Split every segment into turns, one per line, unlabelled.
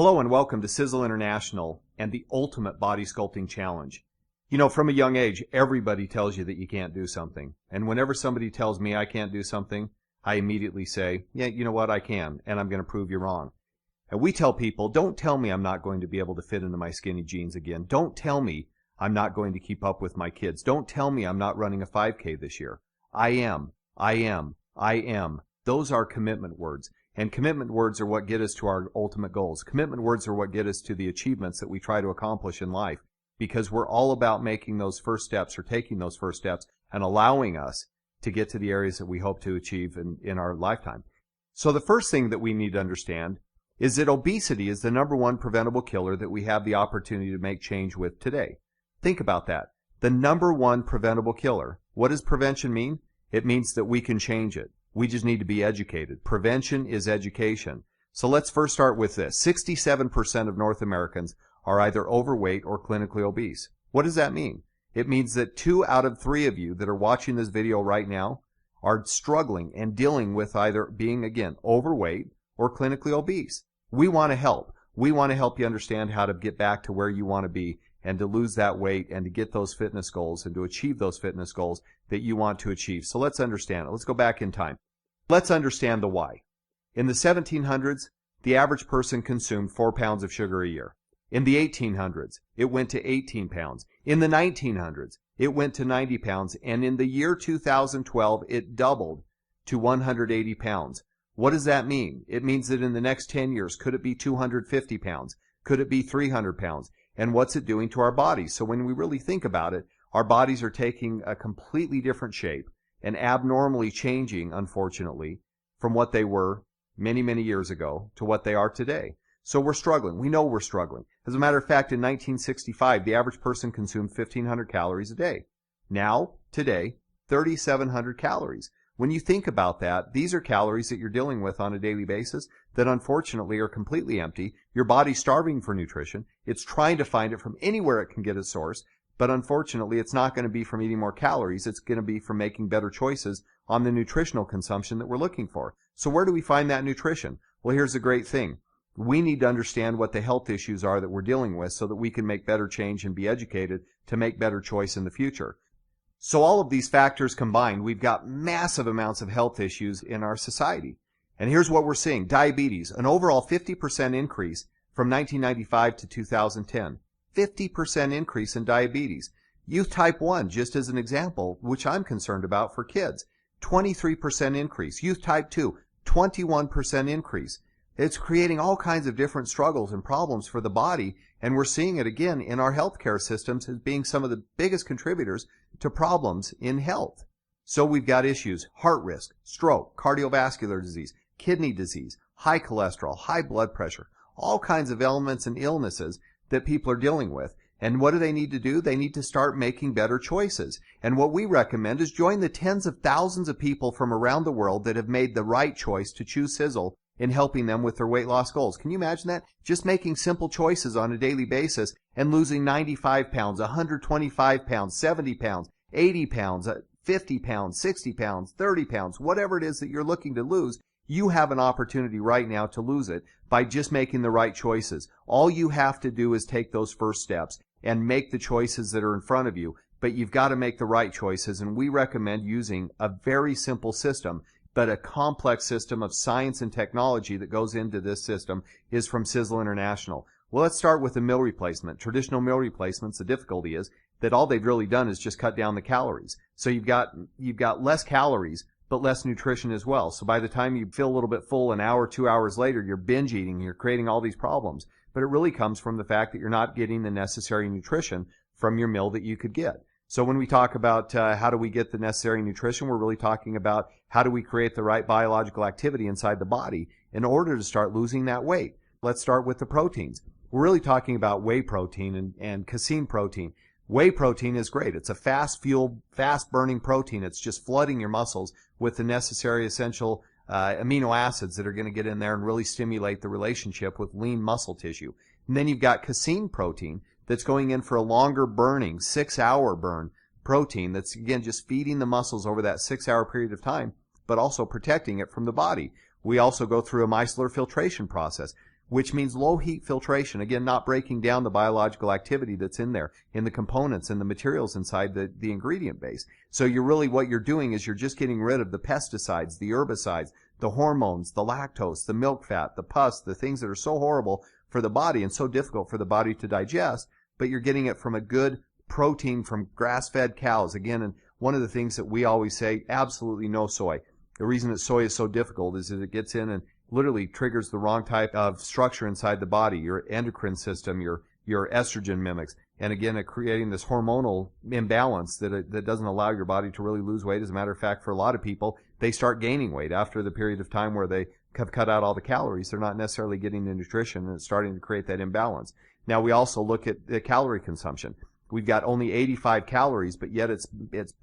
Hello and welcome to Sisel International and the Ultimate Body Sculpting Challenge. You know, from a young age, everybody tells you that you can't do something. And whenever somebody tells me I can't do something, I immediately say, yeah, you know what, I can, and I'm going to prove you wrong. And we tell people, don't tell me I'm not going to be able to fit into my skinny jeans again. Don't tell me I'm not going to keep up with my kids. Don't tell me I'm not running a 5K this year. I am. Those are commitment words. And commitment words are what get us to our ultimate goals. Commitment words are what get us to the achievements that we try to accomplish in life, because we're all about making those first steps or taking those first steps and allowing us to get to the areas that we hope to achieve in our lifetime. So the first thing that we need to understand is that obesity is the #1 preventable killer that we have the opportunity to make change with today. Think about that. The #1 preventable killer. What does prevention mean? It means that we can change it. We just need to be educated. Prevention is education. So let's first start with this. 67% of North Americans are either overweight or clinically obese. What does that mean? It means that 2 out of 3 of you that are watching this video right now are struggling and dealing with either being, again, overweight or clinically obese. We want to help. We want to help you understand how to get back to where you want to be and to lose that weight and to get those fitness goals and to achieve those fitness goals that you want to achieve. So let's understand it. Let's go back in time. Let's understand the why. In the 1700s, the average person consumed 4 pounds of sugar a year. In the 1800s, it went to 18 pounds. In the 1900s, it went to 90 pounds. And in the year 2012, it doubled to 180 pounds. What does that mean? It means that in the next 10 years, could it be 250 pounds? Could it be 300 pounds? And what's it doing to our bodies? So when we really think about it, our bodies are taking a completely different shape and abnormally changing, unfortunately, from what they were many, many years ago to what they are today. So we're struggling. We know we're struggling. As a matter of fact, in 1965, the average person consumed 1,500 calories a day. Now, today, 3,700 calories. When you think about that, these are calories that you're dealing with on a daily basis that unfortunately are completely empty. Your body's starving for nutrition. It's trying to find it from anywhere it can get a source, but unfortunately it's not going to be from eating more calories. It's going to be from making better choices on the nutritional consumption that we're looking for. So where do we find that nutrition? Well, here's the great thing. We need to understand what the health issues are that we're dealing with so that we can make better change and be educated to make better choice in the future. So all of these factors combined, we've got massive amounts of health issues in our society. And here's what we're seeing. Diabetes, an overall 50% increase from 1995 to 2010. 50% increase in diabetes. Youth type 1, just as an example, which I'm concerned about for kids. 23% increase. Youth type 2, 21% increase. It's creating all kinds of different struggles and problems for the body, and we're seeing it again in our healthcare systems as being some of the biggest contributors to problems in health. So we've got issues: heart risk, stroke, cardiovascular disease, kidney disease, high cholesterol, high blood pressure, all kinds of ailments and illnesses that people are dealing with. And what do they need to do? They need to start making better choices. And what we recommend is join the tens of thousands of people from around the world that have made the right choice to choose Sisel in helping them with their weight loss goals. Can you imagine that? Just making simple choices on a daily basis and losing 95 pounds, 125 pounds, 70 pounds, 80 pounds, 50 pounds, 60 pounds, 30 pounds, whatever it is that you're looking to lose. You have an opportunity right now to lose it by just making the right choices. All you have to do is take those first steps and make the choices that are in front of you. But you've got to make the right choices, and we recommend using a very simple system, but a complex system of science and technology that goes into this system is from Sisel International. Well, let's start with the meal replacement. Traditional meal replacements, the difficulty is that all they've really done is just cut down the calories. So you've got less calories, but less nutrition as well. So by the time you feel a little bit full, an hour, 2 hours later, you're binge eating, you're creating all these problems. But it really comes from the fact that you're not getting the necessary nutrition from your meal that you could get. So when we talk about how do we get the necessary nutrition, we're really talking about how do we create the right biological activity inside the body in order to start losing that weight. Let's start with the proteins. We're really talking about whey protein and casein protein. Whey protein is great. It's a fast fuel, fast burning protein. It's just flooding your muscles with the necessary essential amino acids that are going to get in there and really stimulate the relationship with lean muscle tissue. And then you've got casein protein that's going in for a longer burning, 6-hour burn protein that's, again, just feeding the muscles over that 6-hour period of time, but also protecting it from the body. We also go through a micellar filtration process. which means low heat filtration. Again, not breaking down the biological activity that's in there, in the components and the materials inside the ingredient base. So what you're doing is you're just getting rid of the pesticides, the herbicides, the hormones, the lactose, the milk fat, the pus, the things that are so horrible for the body and so difficult for the body to digest, but you're getting it from a good protein from grass-fed cows. Again, and one of the things that we always say, absolutely no soy. The reason that soy is so difficult is that it gets in and literally triggers the wrong type of structure inside the body, your endocrine system, your estrogen mimics, and again, creating this hormonal imbalance that doesn't allow your body to really lose weight. As a matter of fact, for a lot of people, they start gaining weight after the period of time where they have cut out all the calories. They're not necessarily getting the nutrition, and it's starting to create that imbalance. Now, we also look at the calorie consumption. We've got only 85 calories, but yet it's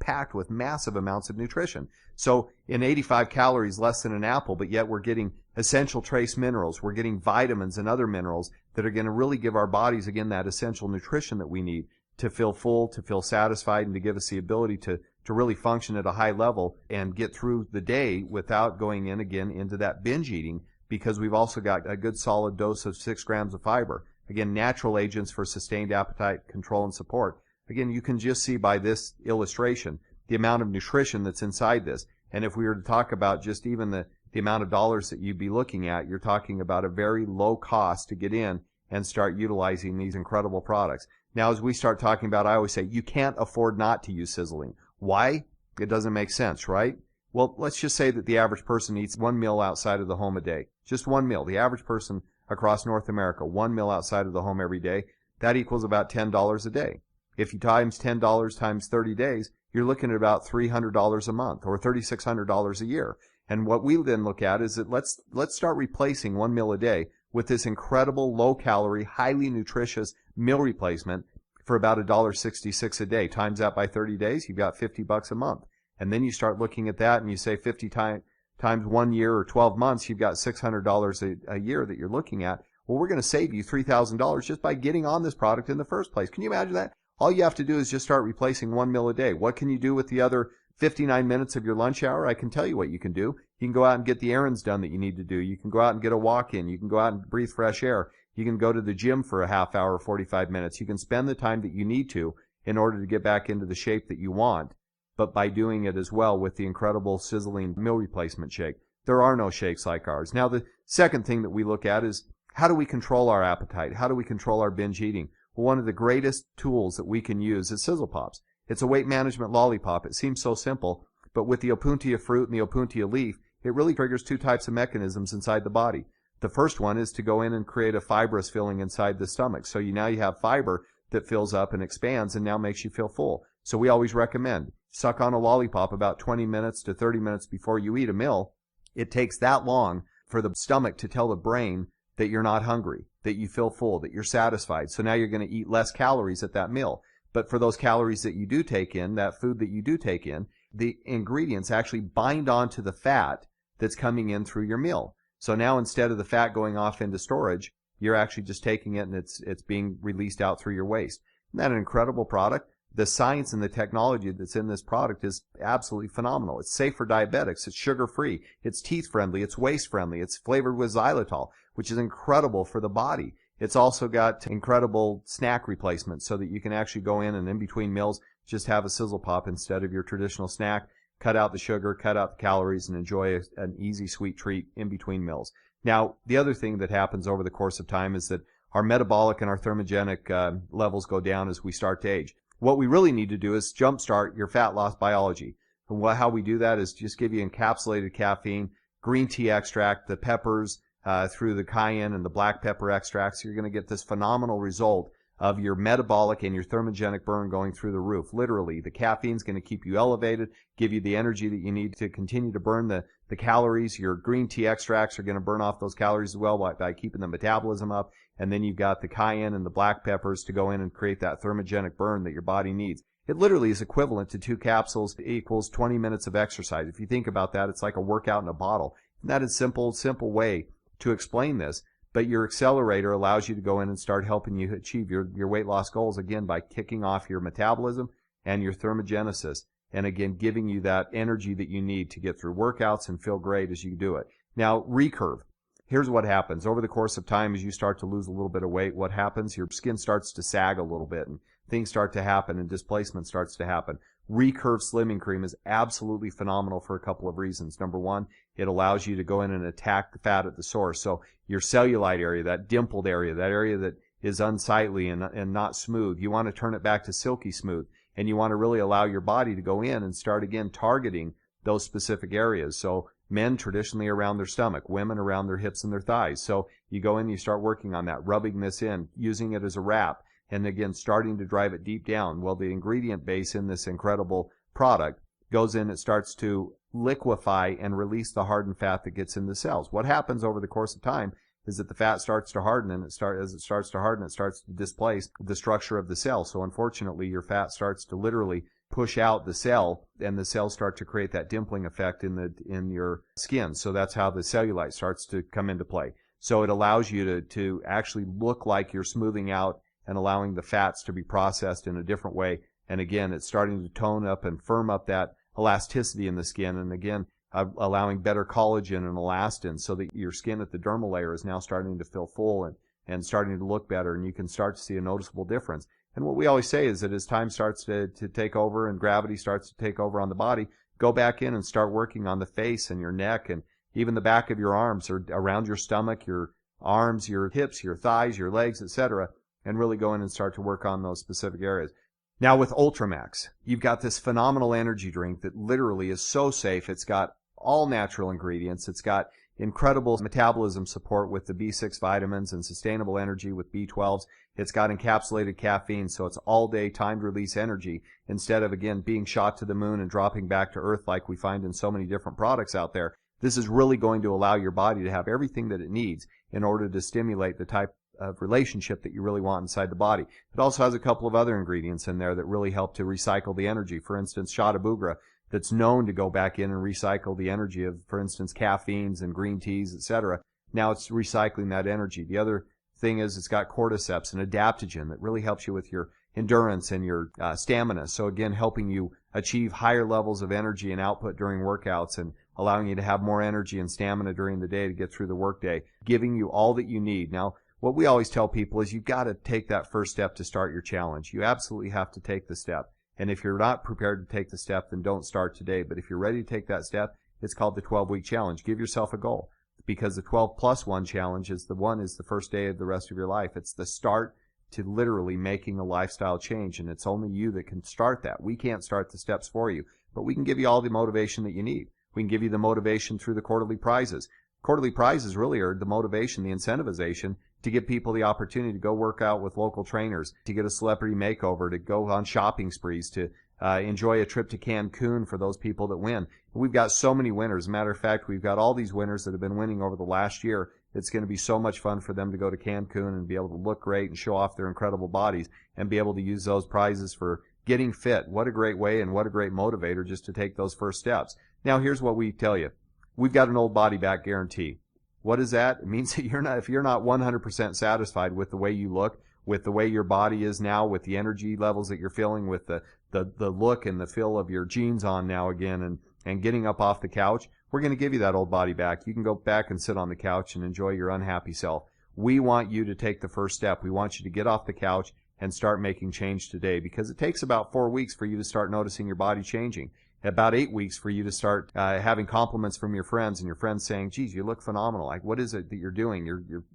packed with massive amounts of nutrition. So in 85 calories, less than an apple, but yet we're getting essential trace minerals. We're getting vitamins and other minerals that are going to really give our bodies, again, that essential nutrition that we need to feel full, to feel satisfied, and to give us the ability to really function at a high level and get through the day without going in again into that binge eating, because we've also got a good solid dose of 6 grams of fiber. Again, natural agents for sustained appetite control and support. Again, you can just see by this illustration the amount of nutrition that's inside this. And if we were to talk about just even the amount of dollars that you'd be looking at, you're talking about a very low cost to get in and start utilizing these incredible products. Now, as we start talking about, I always say you can't afford not to use sizzling. Why? It doesn't make sense, right? Well, let's just say that the average person eats 1 meal outside of the home a day. Just 1 meal. The average person across North America, 1 meal outside of the home every day. That equals about $10 a day. If you times $10 times 30 days, you're looking at about $300 a month or $3,600 a year. And what we then look at is that let's start replacing 1 meal a day with this incredible low-calorie, highly nutritious meal replacement for about $1.66 a day. Times that by 30 days, you've got $50 a month. And then you start looking at that and you say 50 times 1 year or 12 months, you've got $600 a year that you're looking at. Well, we're going to save you $3,000 just by getting on this product in the first place. Can you imagine that? All you have to do is just start replacing 1 meal a day. What can you do with the other 59 minutes of your lunch hour? I can tell you what you can do. You can go out and get the errands done that you need to do. You can go out and get a walk in. You can go out and breathe fresh air. You can go to the gym for a half hour, 45 minutes. You can spend the time that you need to in order to get back into the shape that you want, but by doing it as well with the incredible sizzling meal replacement shake. There are no shakes like ours. Now, the second thing that we look at is how do we control our appetite? How do we control our binge eating? Well, one of the greatest tools that we can use is Sizzle Pops. It's a weight management lollipop. It seems so simple, but with the opuntia fruit and the opuntia leaf, it really triggers 2 types of mechanisms inside the body. The first one is to go in and create a fibrous filling inside the stomach. So now you have fiber that fills up and expands and now makes you feel full. So we always recommend suck on a lollipop about 20 minutes to 30 minutes before you eat a meal. It takes that long for the stomach to tell the brain that you're not hungry, that you feel full, that you're satisfied. So now you're going to eat less calories at that meal. But for those calories that you do take in, that food that you do take in, the ingredients actually bind onto the fat that's coming in through your meal. So now instead of the fat going off into storage, you're actually just taking it and it's being released out through your waste. Isn't that an incredible product? The science and the technology that's in this product is absolutely phenomenal. It's safe for diabetics. It's sugar-free. It's teeth-friendly. It's waist-friendly. It's flavored with xylitol, which is incredible for the body. It's also got incredible snack replacements so that you can actually go in between meals, just have a Sizzle Pop instead of your traditional snack. Cut out the sugar, cut out the calories, and enjoy an easy, sweet treat in between meals. Now, the other thing that happens over the course of time is that our metabolic and our thermogenic levels go down as we start to age. What we really need to do is jumpstart your fat loss biology. And how we do that is just give you encapsulated caffeine, green tea extract, the peppers through the cayenne and the black pepper extracts. You're going to get this phenomenal result of your metabolic and your thermogenic burn going through the roof. Literally, the caffeine's going to keep you elevated, give you the energy that you need to continue to burn the calories. Your green tea extracts are going to burn off those calories as well by keeping the metabolism up. And then you've got the cayenne and the black peppers to go in and create that thermogenic burn that your body needs. It literally is equivalent to 2 capsules equals 20 minutes of exercise. If you think about that, it's like a workout in a bottle. And that is simple way to explain this. But your accelerator allows you to go in and start helping you achieve your weight loss goals, again, by kicking off your metabolism and your thermogenesis. And again, giving you that energy that you need to get through workouts and feel great as you do it. Now, recurve. Here's what happens. Over the course of time, as you start to lose a little bit of weight, what happens? Your skin starts to sag a little bit, and things start to happen, and displacement starts to happen. Recurve Slimming Cream is absolutely phenomenal for a couple of reasons. Number one, it allows you to go in and attack the fat at the source. So your cellulite area, that dimpled area, that area that is unsightly and not smooth, you want to turn it back to silky smooth. And you want to really allow your body to go in and start again targeting those specific areas. So men traditionally around their stomach, women around their hips and their thighs. So you go in and you start working on that, rubbing this in, using it as a wrap, and again starting to drive it deep down. Well, the ingredient base in this incredible product goes in, it starts to liquefy and release the hardened fat that gets in the cells. What happens over the course of time is that the fat starts to harden, and as it starts to harden, it starts to displace the structure of the cell. So unfortunately, your fat starts to literally push out the cell, and the cells start to create that dimpling effect in your skin. So that's how the cellulite starts to come into play. So it allows you to actually look like you're smoothing out and allowing the fats to be processed in a different way. And again, it's starting to tone up and firm up that elasticity in the skin. And again, allowing better collagen and elastin so that your skin at the dermal layer is now starting to feel full and starting to look better. And you can start to see a noticeable difference. And what we always say is that as time starts to take over and gravity starts to take over on the body, go back in and start working on the face and your neck and even the back of your arms or around your stomach, your arms, your hips, your thighs, your legs, etc., and really go in and start to work on those specific areas. Now with Ultramax, you've got this phenomenal energy drink that literally is so safe. It's got all natural ingredients. It's got incredible metabolism support with the B6 vitamins and sustainable energy with B12s. It's got encapsulated caffeine, so it's all day timed release energy instead of, again, being shot to the moon and dropping back to earth like we find in so many different products out there. This is really going to allow your body to have everything that it needs in order to stimulate the type of relationship that you really want inside the body. It also has a couple of other ingredients in there that really help to recycle the energy. For instance, shata bugra, that's known to go back in and recycle the energy of, for instance, caffeines and green teas, etc. Now it's recycling that energy. The other thing is it's got cordyceps, an adaptogen that really helps you with your endurance and your stamina. So again, helping you achieve higher levels of energy and output during workouts and allowing you to have more energy and stamina during the day to get through the workday, giving you all that you need. Now, what we always tell people is you've got to take that first step to start your challenge. You absolutely have to take the step. And if you're not prepared to take the step, then don't start today. But if you're ready to take that step, it's called the 12-week challenge. Give yourself a goal, because the 12+1 challenge is the first day of the rest of your life. It's the start to literally making a lifestyle change, and it's only you that can start that. We can't start the steps for you, but we can give you all the motivation that you need. We can give you the motivation through the quarterly prizes. Quarterly prizes really are the motivation, the incentivization to give people the opportunity to go work out with local trainers, to get a celebrity makeover, to go on shopping sprees, to enjoy a trip to Cancun for those people that win. We've got so many winners. As a matter of fact, we've got all these winners that have been winning over the last year. It's going to be so much fun for them to go to Cancun and be able to look great and show off their incredible bodies and be able to use those prizes for getting fit. What a great way and what a great motivator just to take those first steps. Now, here's what we tell you. We've got an old body back guarantee. What is that? It means that if you're not 100% satisfied with the way you look, with the way your body is now, with the energy levels that you're feeling, with the look and the feel of your jeans on now again, and getting up off the couch, we're going to give you that old body back. You can go back and sit on the couch and enjoy your unhappy self. We want you to take the first step. We want you to get off the couch and start making change today, because it takes about 4 weeks for you to start noticing your body changing. About 8 weeks for you to start having compliments from your friends, and your friends saying, geez, you look phenomenal. Like, what is it that you're doing?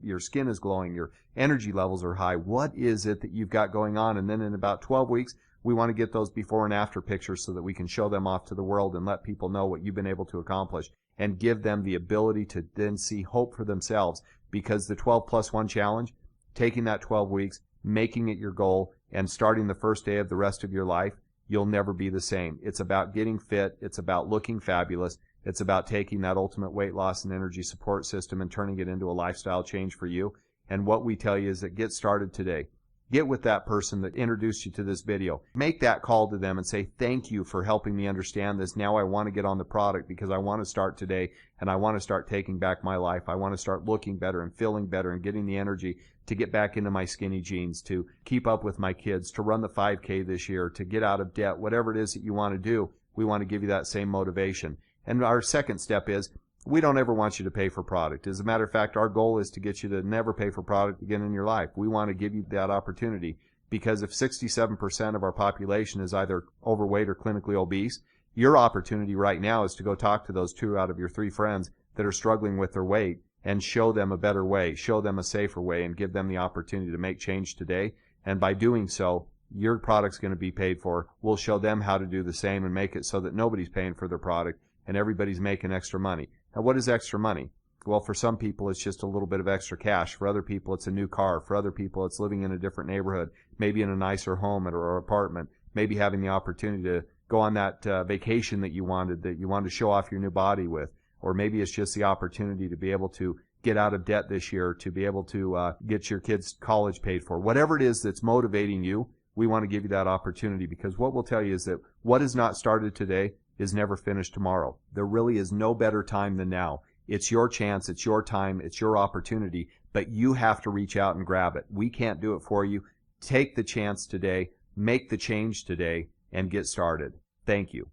Your skin is glowing. Your energy levels are high. What is it that you've got going on? And then in about 12 weeks, we want to get those before and after pictures so that we can show them off to the world and let people know what you've been able to accomplish and give them the ability to then see hope for themselves. Because the 12+1 challenge, taking that 12 weeks, making it your goal, and starting the first day of the rest of your life, you'll never be the same. It's about getting fit. It's about looking fabulous. It's about taking that ultimate weight loss and energy support system and turning it into a lifestyle change for you. And what we tell you is that get started today. Get with that person that introduced you to this video. Make that call to them and say, thank you for helping me understand this. Now I want to get on the product because I want to start today, and I want to start taking back my life. I want to start looking better and feeling better and getting the energy to get back into my skinny jeans, to keep up with my kids, to run the 5K this year, to get out of debt, whatever it is that you want to do. We want to give you that same motivation. And our second step is, We don't ever want you to pay for product. As a matter of fact, our goal is to get you to never pay for product again in your life. We want to give you that opportunity, because if 67% of our population is either overweight or clinically obese, your opportunity right now is to go talk to those 2 out of your 3 friends that are struggling with their weight and show them a better way, show them a safer way, and give them the opportunity to make change today. And by doing so, your product's going to be paid for. We'll show them how to do the same and make it so that nobody's paying for their product and everybody's making extra money. Now, what is extra money? Well, for some people, it's just a little bit of extra cash. For other people, it's a new car. For other people, it's living in a different neighborhood, maybe in a nicer home or apartment, maybe having the opportunity to go on that vacation that you wanted to show off your new body with. Or maybe it's just the opportunity to be able to get out of debt this year, to be able to get your kids' college paid for. Whatever it is that's motivating you, we want to give you that opportunity, because what we'll tell you is that what is not started today is never finished tomorrow. There really is no better time than now. It's your chance, it's your time, it's your opportunity, but you have to reach out and grab it. We can't do it for you. Take the chance today, make the change today, and get started. Thank you.